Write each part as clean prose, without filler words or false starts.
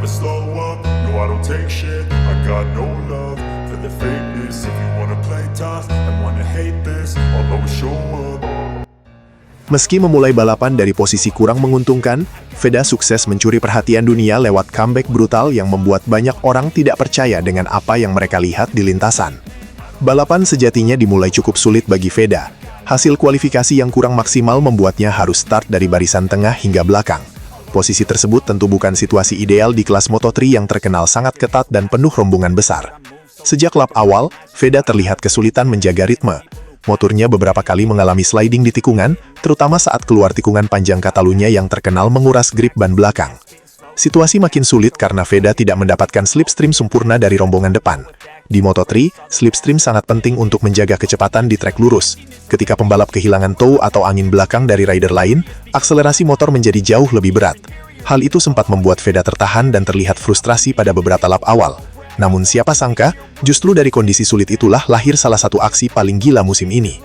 never slow up, no I don't take shit. I got no love for the fakeness. If you wanna play tough and wanna hate this, I'll always show up. Meski memulai balapan dari posisi kurang menguntungkan, Veda sukses mencuri perhatian dunia lewat comeback brutal yang membuat banyak orang tidak percaya dengan apa yang mereka lihat di lintasan. Balapan sejatinya dimulai cukup sulit bagi Veda. Hasil kualifikasi yang kurang maksimal membuatnya harus start dari barisan tengah hingga belakang. Posisi tersebut tentu bukan situasi ideal di kelas Moto3 yang terkenal sangat ketat dan penuh rombongan besar. Sejak lap awal, Veda terlihat kesulitan menjaga ritme. Motornya beberapa kali mengalami sliding di tikungan, terutama saat keluar tikungan panjang Catalunya yang terkenal menguras grip ban belakang. Situasi makin sulit karena Veda tidak mendapatkan slipstream sempurna dari rombongan depan. Di Moto3, slipstream sangat penting untuk menjaga kecepatan di trek lurus. Ketika pembalap kehilangan tow atau angin belakang dari rider lain, akselerasi motor menjadi jauh lebih berat. Hal itu sempat membuat Veda tertahan dan terlihat frustrasi pada beberapa lap awal. Namun siapa sangka, justru dari kondisi sulit itulah lahir salah satu aksi paling gila musim ini.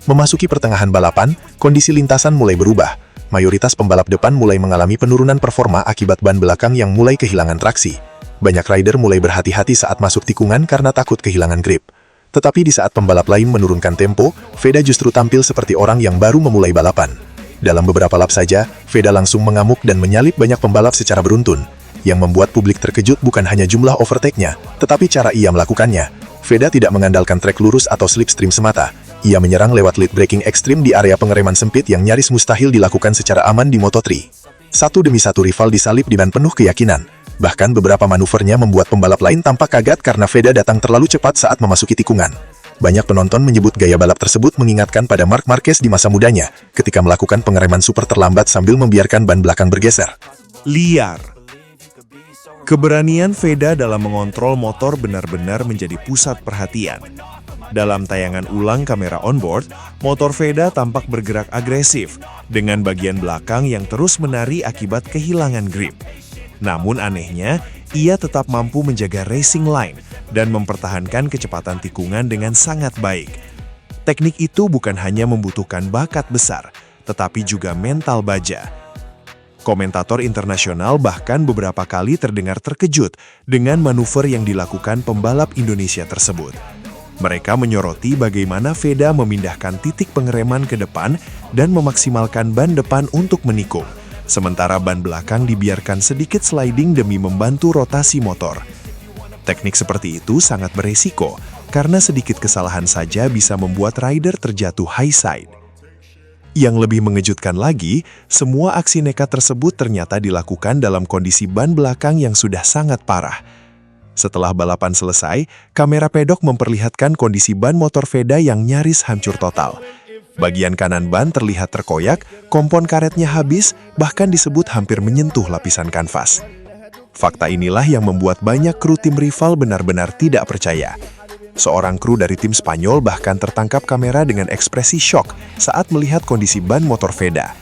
Memasuki pertengahan balapan, kondisi lintasan mulai berubah. Mayoritas pembalap depan mulai mengalami penurunan performa akibat ban belakang yang mulai kehilangan traksi. Banyak rider mulai berhati-hati saat masuk tikungan karena takut kehilangan grip. Tetapi di saat pembalap lain menurunkan tempo, Veda justru tampil seperti orang yang baru memulai balapan. Dalam beberapa lap saja, Veda langsung mengamuk dan menyalip banyak pembalap secara beruntun. Yang membuat publik terkejut bukan hanya jumlah overtake-nya, tetapi cara ia melakukannya. Veda tidak mengandalkan trek lurus atau slipstream semata. Ia menyerang lewat lead braking ekstrim di area pengereman sempit yang nyaris mustahil dilakukan secara aman di Moto3. Satu demi satu rival disalip dengan penuh keyakinan. Bahkan beberapa manuvernya membuat pembalap lain tampak kaget karena Veda datang terlalu cepat saat memasuki tikungan. Banyak penonton menyebut gaya balap tersebut mengingatkan pada Marc Marquez di masa mudanya, ketika melakukan pengereman super terlambat sambil membiarkan ban belakang bergeser. Liar. Keberanian Veda dalam mengontrol motor benar-benar menjadi pusat perhatian. Dalam tayangan ulang kamera onboard, motor Veda tampak bergerak agresif, dengan bagian belakang yang terus menari akibat kehilangan grip. Namun anehnya, ia tetap mampu menjaga racing line dan mempertahankan kecepatan tikungan dengan sangat baik. Teknik itu bukan hanya membutuhkan bakat besar, tetapi juga mental baja. Komentator internasional bahkan beberapa kali terdengar terkejut dengan manuver yang dilakukan pembalap Indonesia tersebut. Mereka menyoroti bagaimana Veda memindahkan titik pengereman ke depan dan memaksimalkan ban depan untuk menikung, sementara ban belakang dibiarkan sedikit sliding demi membantu rotasi motor. Teknik seperti itu sangat beresiko, karena sedikit kesalahan saja bisa membuat rider terjatuh high side. Yang lebih mengejutkan lagi, semua aksi nekat tersebut ternyata dilakukan dalam kondisi ban belakang yang sudah sangat parah. Setelah balapan selesai, kamera pedok memperlihatkan kondisi ban motor Veda yang nyaris hancur total. Bagian kanan ban terlihat terkoyak, kompon karetnya habis, bahkan disebut hampir menyentuh lapisan kanvas. Fakta inilah yang membuat banyak kru tim rival benar-benar tidak percaya. Seorang kru dari tim Spanyol bahkan tertangkap kamera dengan ekspresi syok saat melihat kondisi ban motor Veda.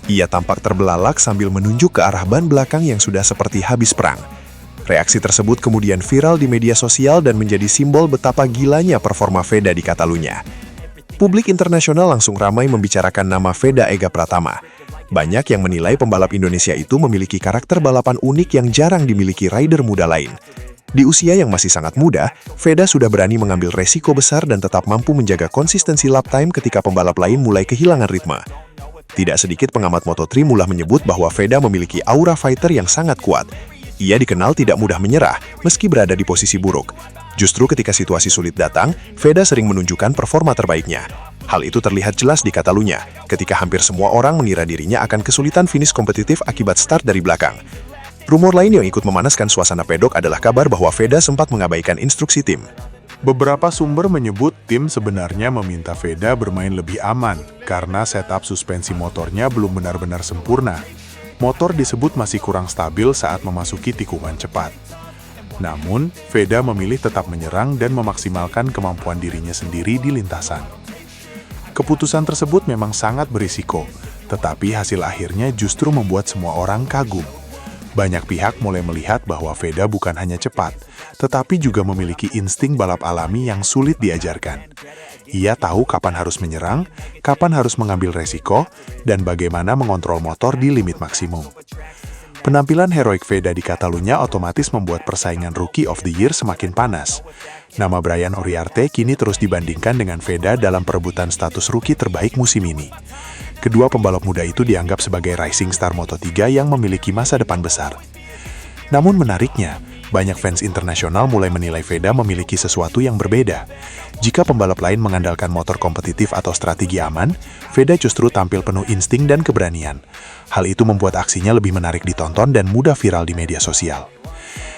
Ia tampak terbelalak sambil menunjuk ke arah ban belakang yang sudah seperti habis perang. Reaksi tersebut kemudian viral di media sosial dan menjadi simbol betapa gilanya performa Veda di Catalunya. Publik internasional langsung ramai membicarakan nama Veda Ega Pratama. Banyak yang menilai pembalap Indonesia itu memiliki karakter balapan unik yang jarang dimiliki rider muda lain. Di usia yang masih sangat muda, Veda sudah berani mengambil resiko besar dan tetap mampu menjaga konsistensi lap time ketika pembalap lain mulai kehilangan ritme. Tidak sedikit pengamat Moto3 mulai menyebut bahwa Veda memiliki aura fighter yang sangat kuat. Ia dikenal tidak mudah menyerah meski berada di posisi buruk. Justru ketika situasi sulit datang, Veda sering menunjukkan performa terbaiknya. Hal itu terlihat jelas di Catalunya, ketika hampir semua orang mengira dirinya akan kesulitan finish kompetitif akibat start dari belakang. Rumor lain yang ikut memanaskan suasana pedok adalah kabar bahwa Veda sempat mengabaikan instruksi tim. Beberapa sumber menyebut tim sebenarnya meminta Veda bermain lebih aman karena setup suspensi motornya belum benar-benar sempurna. Motor disebut masih kurang stabil saat memasuki tikungan cepat. Namun, Veda memilih tetap menyerang dan memaksimalkan kemampuan dirinya sendiri di lintasan. Keputusan tersebut memang sangat berisiko, tetapi hasil akhirnya justru membuat semua orang kagum. Banyak pihak mulai melihat bahwa Veda bukan hanya cepat, tetapi juga memiliki insting balap alami yang sulit diajarkan. Ia tahu kapan harus menyerang, kapan harus mengambil resiko, dan bagaimana mengontrol motor di limit maksimum. Penampilan heroik Veda di Catalunya otomatis membuat persaingan Rookie of the Year semakin panas. Nama Brian Uriarte kini terus dibandingkan dengan Veda dalam perebutan status rookie terbaik musim ini. Kedua pembalap muda itu dianggap sebagai rising star Moto3 yang memiliki masa depan besar. Namun menariknya, banyak fans internasional mulai menilai Veda memiliki sesuatu yang berbeda. Jika pembalap lain mengandalkan motor kompetitif atau strategi aman, Veda justru tampil penuh insting dan keberanian. Hal itu membuat aksinya lebih menarik ditonton dan mudah viral di media sosial.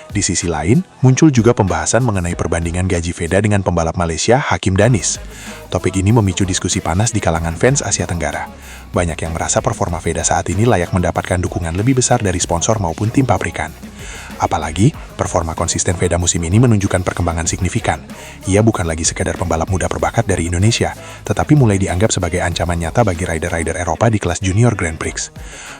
Di sisi lain, muncul juga pembahasan mengenai perbandingan gaji Veda dengan pembalap Malaysia Hakim Danis. Topik ini memicu diskusi panas di kalangan fans Asia Tenggara. Banyak yang merasa performa Veda saat ini layak mendapatkan dukungan lebih besar dari sponsor maupun tim pabrikan. Apalagi, performa konsisten Veda musim ini menunjukkan perkembangan signifikan. Ia bukan lagi sekadar pembalap muda berbakat dari Indonesia, tetapi mulai dianggap sebagai ancaman nyata bagi rider-rider Eropa di kelas Junior Grand Prix.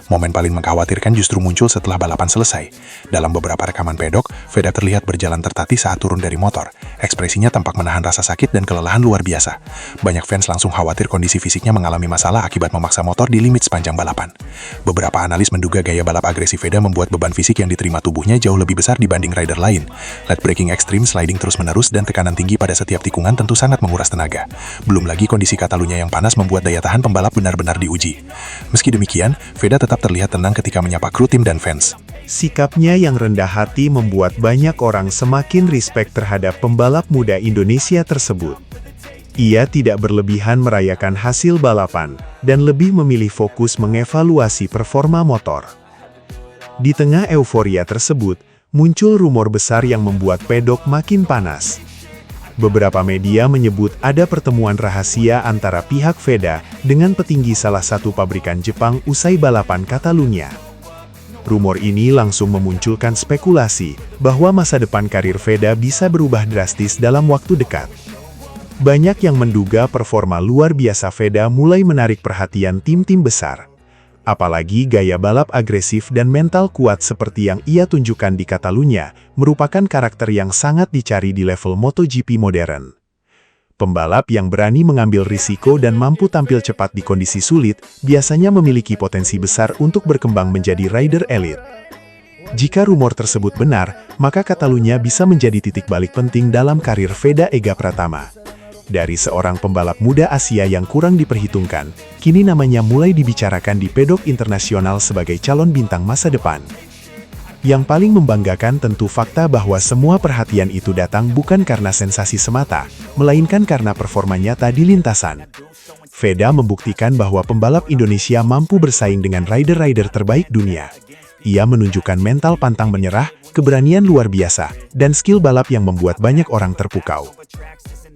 Momen paling mengkhawatirkan justru muncul setelah balapan selesai. Dalam beberapa rekaman pedok, Veda terlihat berjalan tertatih saat turun dari motor. Ekspresinya tampak menahan rasa sakit dan kelelahan luar biasa. Banyak fans langsung khawatir kondisi fisiknya mengalami masalah akibat memaksa motor di limit sepanjang balapan. Beberapa analis menduga gaya balap agresif Veda membuat beban fisik yang diterima tubuhnya jauh lebih besar dibanding rider lain. Late braking ekstrim, sliding terus-menerus, dan tekanan tinggi pada setiap tikungan tentu sangat menguras tenaga. Belum lagi kondisi Catalunya yang panas membuat daya tahan pembalap benar-benar diuji. Meski demikian, Veda tetap terlihat tenang ketika menyapa kru tim dan fans. Sikapnya yang rendah hati membuat banyak orang semakin respect terhadap pembalap muda Indonesia tersebut. Ia tidak berlebihan merayakan hasil balapan, dan lebih memilih fokus mengevaluasi performa motor. Di tengah euforia tersebut, muncul rumor besar yang membuat pedok makin panas. Beberapa media menyebut ada pertemuan rahasia antara pihak Veda dengan petinggi salah satu pabrikan Jepang usai balapan Catalunya. Rumor ini langsung memunculkan spekulasi bahwa masa depan karir Veda bisa berubah drastis dalam waktu dekat. Banyak yang menduga performa luar biasa Veda mulai menarik perhatian tim-tim besar. Apalagi gaya balap agresif dan mental kuat seperti yang ia tunjukkan di Catalunya merupakan karakter yang sangat dicari di level MotoGP modern. Pembalap yang berani mengambil risiko dan mampu tampil cepat di kondisi sulit biasanya memiliki potensi besar untuk berkembang menjadi rider elit. Jika rumor tersebut benar, maka Catalunya bisa menjadi titik balik penting dalam karir Veda Ega Pratama. Dari seorang pembalap muda Asia yang kurang diperhitungkan, kini namanya mulai dibicarakan di pedok internasional sebagai calon bintang masa depan. Yang paling membanggakan tentu fakta bahwa semua perhatian itu datang bukan karena sensasi semata, melainkan karena performa nyata di lintasan. Veda membuktikan bahwa pembalap Indonesia mampu bersaing dengan rider-rider terbaik dunia. Ia menunjukkan mental pantang menyerah, keberanian luar biasa, dan skill balap yang membuat banyak orang terpukau.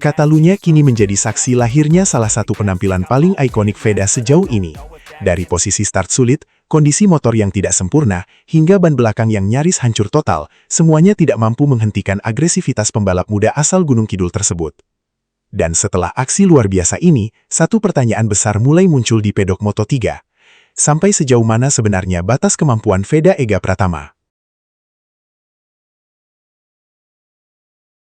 Catalunya kini menjadi saksi lahirnya salah satu penampilan paling ikonik Veda sejauh ini. Dari posisi start sulit, kondisi motor yang tidak sempurna, hingga ban belakang yang nyaris hancur total, semuanya tidak mampu menghentikan agresivitas pembalap muda asal Gunung Kidul tersebut. Dan setelah aksi luar biasa ini, satu pertanyaan besar mulai muncul di pedok Moto3. Sampai sejauh mana sebenarnya batas kemampuan Veda Ega Pratama?